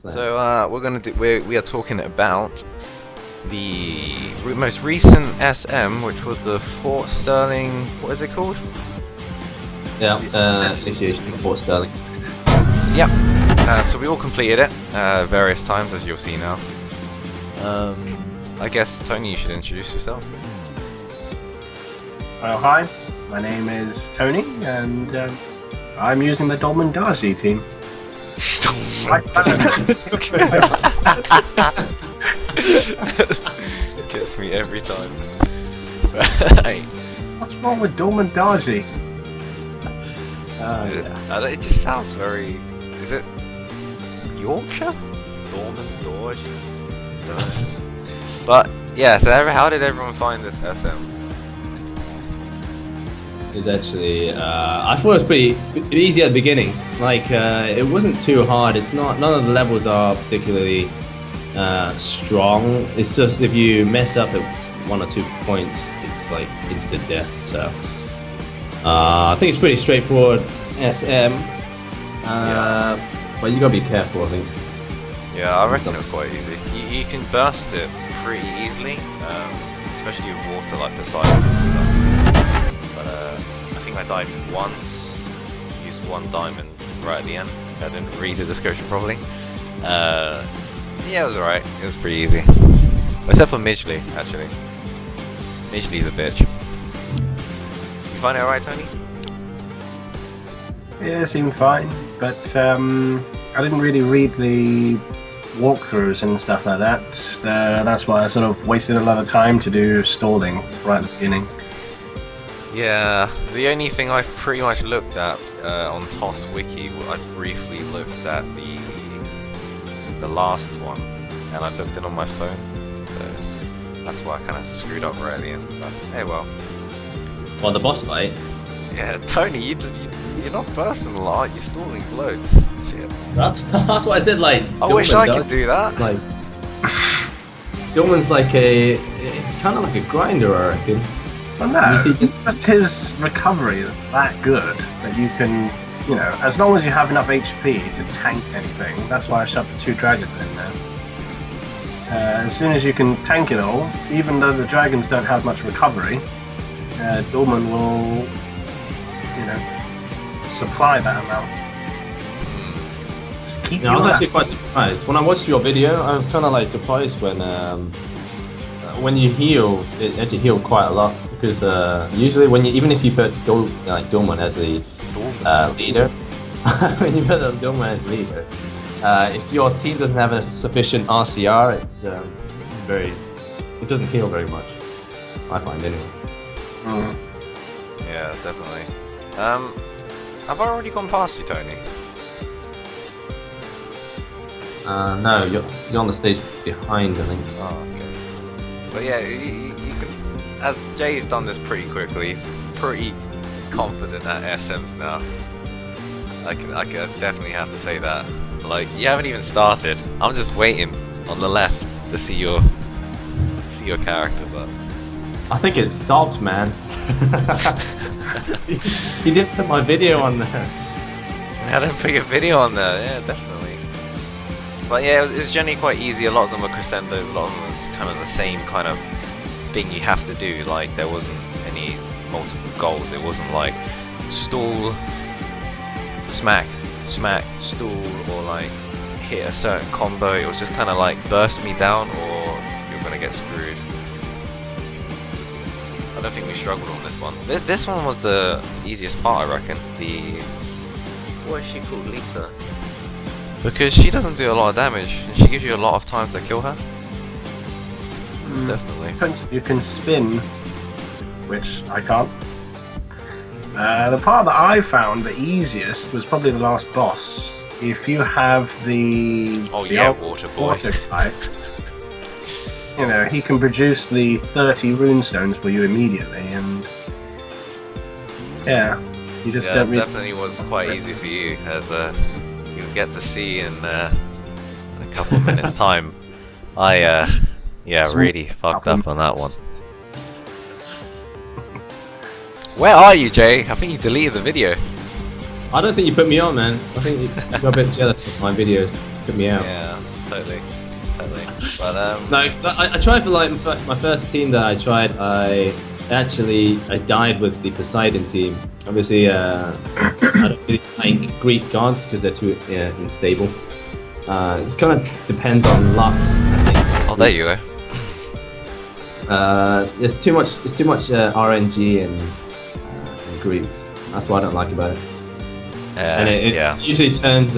So we are talking about the most recent SM, which was the Fort Sterling. What is it called? Yeah, initiation of Fort Sterling. Yep. So we all completed it various times, as you'll see now. I guess Tony, you should introduce yourself. Well, hi. My name is Tony, and I'm using the Dolmendaji team. Gets me every time. Right. What's wrong with Dolmendaji? It just sounds very. Is it Yorkshire? Dorman. But yeah, so how did everyone find this SM? It's actually, I thought it was pretty easy at the beginning. Like, it wasn't too hard. It's not. None of the levels are particularly strong. It's just if you mess up at 1 or 2 points, it's like instant death. So I think it's pretty straightforward SM. But you gotta be careful, I think. Yeah, I reckon it was quite easy. You can burst it pretty easily, especially with water like Poseidon and stuff. But I think I died once, used 1 diamond right at the end. I didn't read the description properly. Yeah, it was alright. It was pretty easy. Except for Midgley, actually. Midgley's a bitch. You find it alright, Tony? Yeah, it seemed fine, but I didn't really read the walkthroughs and stuff like that. That's why I sort of wasted a lot of time to do stalling right at the beginning. Yeah, the only thing I've pretty much looked at on TOS Wiki, I briefly looked at the last one, and I looked it on my phone, so that's why I kind of screwed up right at the end. But hey, well. Well, the boss fight. Yeah, Tony, you're not bursting a lot. You're stalling loads. Shit. That's what I said. Like, I wish I could do that. It's like Gilman's like it's kind of like a grinder, I reckon. Well, no, just his recovery is that good that you can, as long as you have enough HP to tank anything. That's why I shoved the 2 dragons in there. As soon as you can tank it all, even though the dragons don't have much recovery, Dolmen will, supply that amount. Just keep. I was actually quite surprised when I watched your video. I was kind of like surprised when you heal, it actually healed quite a lot. Because usually, even if you put Dolmen as a leader, when you put Dolmen as leader, if your team doesn't have a sufficient RCR, it doesn't heal very much. I find anyway. Yeah, definitely. Have I already gone past you, Tony? No, you're on the stage behind, I think. Oh, okay. But yeah, you can. As Jay's done this pretty quickly, he's pretty confident at SMs now. I can definitely have to say that. Like, you haven't even started. I'm just waiting on the left to see your character, but I think it stopped, man. You didn't put my video on there. I didn't put your video on there. Yeah, definitely. But yeah, it was generally quite easy. A lot of them were crescendos. A lot of them was kind of the same kind of thing you have to do. Like, there wasn't any multiple goals. It wasn't like stall, smack, stall, or like hit a certain combo. It was just kind of like burst me down or you're gonna get screwed. I don't think we struggled on this one. This one was the easiest part, I reckon. What is she called? Lisa? Because she doesn't do a lot of damage and she gives you a lot of time to kill her. Definitely. You can spin, which I can't. The part that I found the easiest was probably the last boss. If you have the water boy. Water guy, he can produce the 30 runestones for you immediately, and yeah, you just don't really. Definitely was quite easy for you, as you'll get to see in a couple of minutes' time. I really fucked up on that one. Where are you, Jay? I think you deleted the video. I don't think you put me on, man. I think you got a bit jealous of my videos. took me out. Yeah, totally. But No, because I tried for like my first team that I tried. I died with the Poseidon team. Obviously, I don't really like Greek gods because they're too unstable. It's kind of depends on luck. I think. oh, there you go. There's too much. It's too much RNG and Greeks. That's what I don't like about it. And it usually turns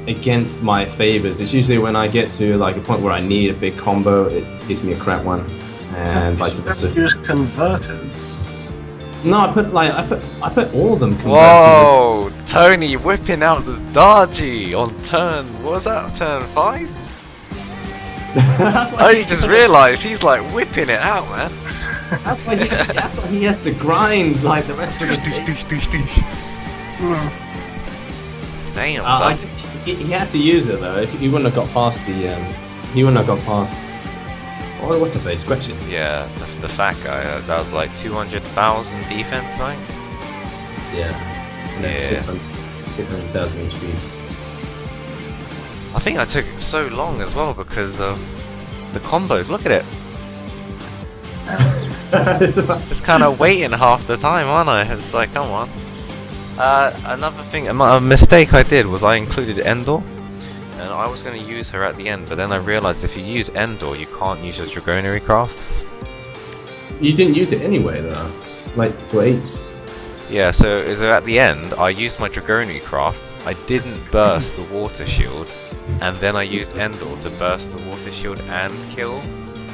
against my favors. It's usually when I get to like a point where I need a big combo, it gives me a crap one. And vice versa. Use converters. No, I put all of them converters. Whoa, Tony whipping out the Dargy on turn. What was that? Turn 5? That's why I just realised he's like whipping it out, man. That's why he has to grind like the rest of the game. Damn. I guess he had to use it though. If he wouldn't have got past the, he wouldn't have got past. Oh, what's her face? Gretchen. Yeah, the fat guy. That was like 200,000 defense, right? Yeah. And then 600,000 HP. I think I took so long as well because of the combos. Look at it. Just kind of waiting half the time, aren't I? It's like, come on. Another thing, a mistake I did was I included Endor, and I was going to use her at the end, but then I realized if you use Endor, you can't use your Dragonary Craft. You didn't use it anyway, though. Like to H. Yeah, so at the end, I used my Dragonary Craft. I didn't burst the Water Shield, and then I used Endor to burst the Water Shield and kill,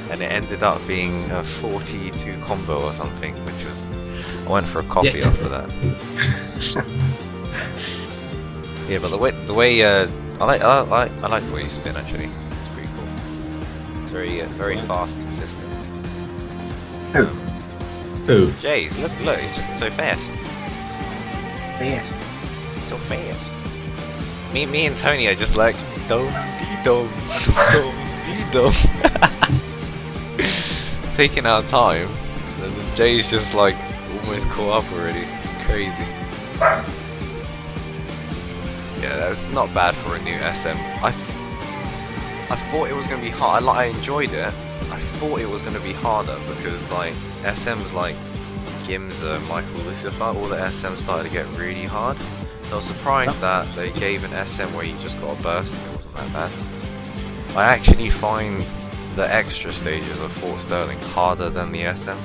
and it ended up being a 42 combo or something, which was. I went for a coffee after that. Yeah, but the way I like the way you spin actually. It's pretty cool. It's very fast, consistent. Who? Jays, look, he's just so fast. Fast. So fast. Me and Tony are just like dum dee dum dum dee dum. Taking our time, and then Jay's just like almost caught up already. It's crazy. Yeah, that's not bad for a new SM. I thought it was gonna be hard. I enjoyed it. I thought it was gonna be harder because like SMs like Gimza, Michael Lucifer, all the SMs started to get really hard. So I was surprised that they gave an SM where you just got a burst and it wasn't that bad. I actually find the extra stages of Fort Sterling harder than the SM.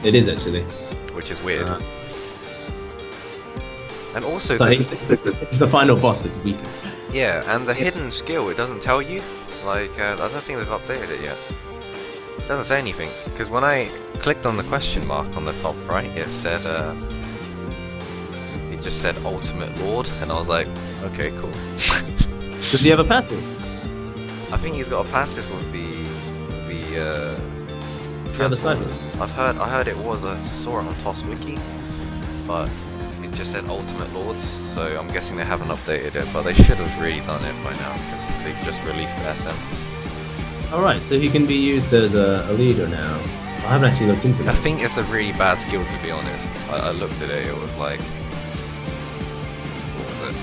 It is actually. Which is weird. And also so it's the final boss, but it's weaker. Yeah, and the hidden skill, it doesn't tell you. Like, I don't think they've updated it yet. It doesn't say anything. Because when I clicked on the question mark on the top right, it said, it just said Ultimate Lord, and I was like, okay, cool. Does he have a passive? I think he's got a passive with the other ciphers. I heard it was, I saw it on TOS Wiki, but it just said Ultimate Lords, so I'm guessing they haven't updated it, but they should have really done it by now, because they've just released SM. Alright, so he can be used as a leader now. I haven't actually looked into that. I think it's a really bad skill, to be honest. I looked at it, it was like... What was it?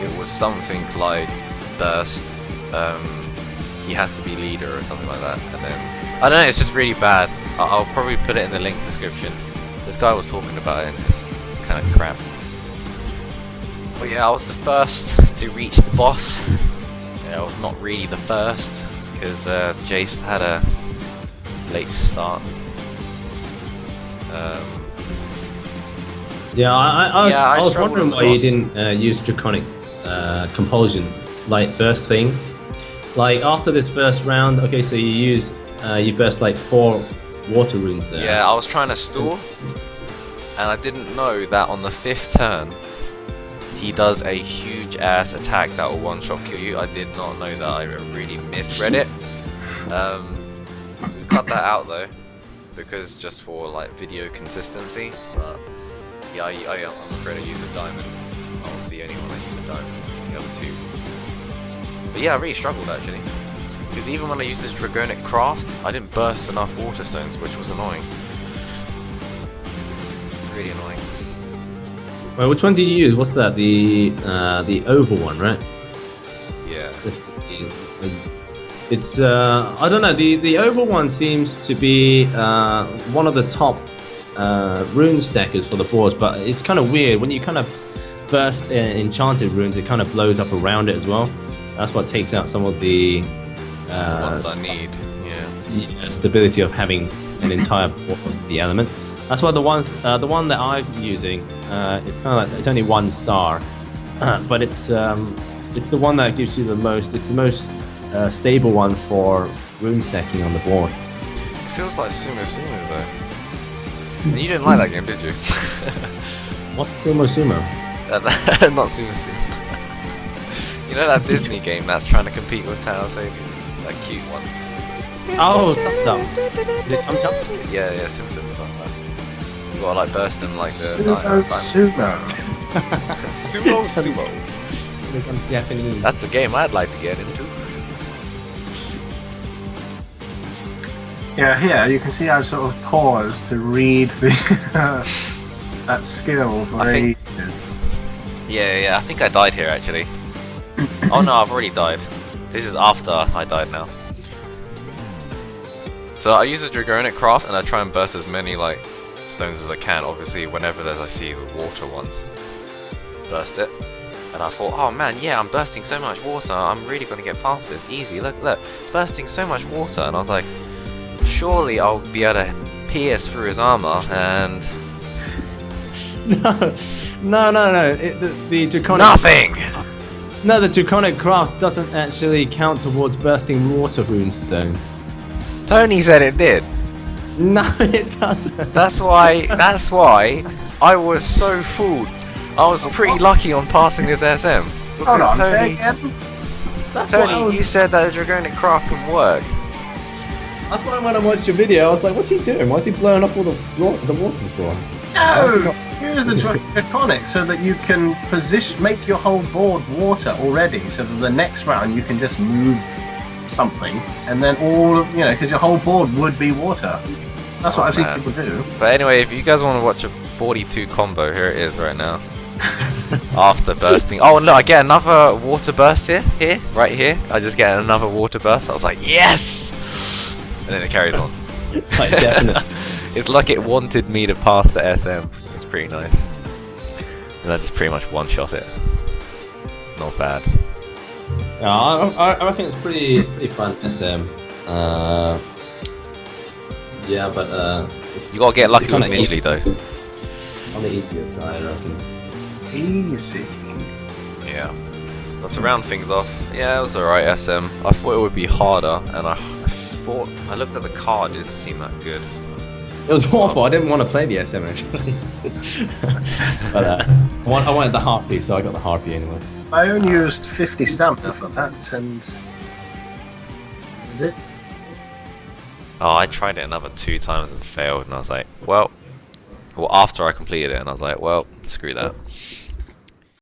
It was something like Burst, he has to be leader or something like that, and then... I don't know, it's just really bad. I'll probably put it in the link description. This guy was talking about it and it's kind of crap. But yeah, I was the first to reach the boss. Yeah, I was not really the first, because Jace had a late start. Yeah, I was wondering with the why you boss. didn't use Draconic Compulsion, like first thing. Like after this first round, okay, so you burst like 4 water runes there. Yeah, I was trying to stall, and I didn't know that on the 5th turn, he does a huge ass attack that will one-shot kill you. I did not know that, I really misread it. Cut that out though, because just for like video consistency, but yeah, I'm afraid I used a diamond. I was the only one that used a diamond, the other 2. But yeah, I really struggled actually. Because even when I used this Dragonic Craft, I didn't burst enough Water Stones, which was annoying. Really annoying. Well, which one did you use? What's that? The oval one, right? Yeah. It's I don't know. The oval one seems to be one of the top rune stackers for the boards, but it's kind of weird when you kind of burst enchanted runes. It kind of blows up around it as well. That's what takes out some of the ones I need. Yeah. Stability of having an entire board of the element. That's why the one that I'm using, it's kind of like it's only 1 star, but it's the one that gives you the most. It's the most stable one for rune stacking on the board. It feels like Sumo Sumo though. You didn't like that game, did you? What's Sumo Sumo? Not Sumo Sumo. You know that Disney game that's trying to compete with Tower of Saviors? That cute one. Oh, Tum Tum. Is it Tum Tum? Yeah, Sumo Sumo's on that. You gotta like burst in like the Sumo. Sumo. It's become Japanese. That's a game I'd like to get into. Yeah, here you can see I've sort of paused to read the that skill for ages. Yeah, I think I died here actually. Oh no, I've already died. This is after I died now. So I use a Dragonic Craft and I try and burst as many like stones as I can. Obviously, whenever I see the water ones, burst it. And I thought, oh man, yeah, I'm bursting so much water. I'm really going to get past this easy. Look, bursting so much water. And I was like, surely I'll be able to pierce through his armor. And no. The Draconic. Nothing. No, the Draconic Craft doesn't actually count towards bursting water rune stones. Tony said it did. No, it doesn't. That's why I was so fooled. I was pretty lucky on passing this SM. Hold on, Tony, say again. That's what I Tony, was. you said that the Dragonic Craft can work. That's why when I watched your video, I was like, "What's he doing? Why is he blowing up all the waters for?" No, use the Draconic so that you can make your whole board water already, so that the next round you can just move something, and then because your whole board would be water. That's what I've seen people do. But anyway, if you guys want to watch a 42 combo, here it is right now. After bursting. Oh no, I get another water burst here, right here. I just get another water burst. I was like, yes! And then it carries on. It's like definite. It's like it wanted me to pass the SM. It's pretty nice. And I just pretty much one-shot it. Not bad. Yeah, I reckon it's pretty fun SM. Yeah, but You gotta get lucky with it initially though. On the easier side, I reckon. Easy. Yeah. But to round things off, yeah, it was alright SM. I thought it would be harder, and I looked at the card, it didn't seem that good. It was awful. I didn't want to play the SM actually. But I wanted the Harpy, so I got the Harpy anyway. I only used 50 stamina for that, and is it? Oh, I tried it another 2 times and failed, and I was like, well, after I completed it, and I was like, well, screw that.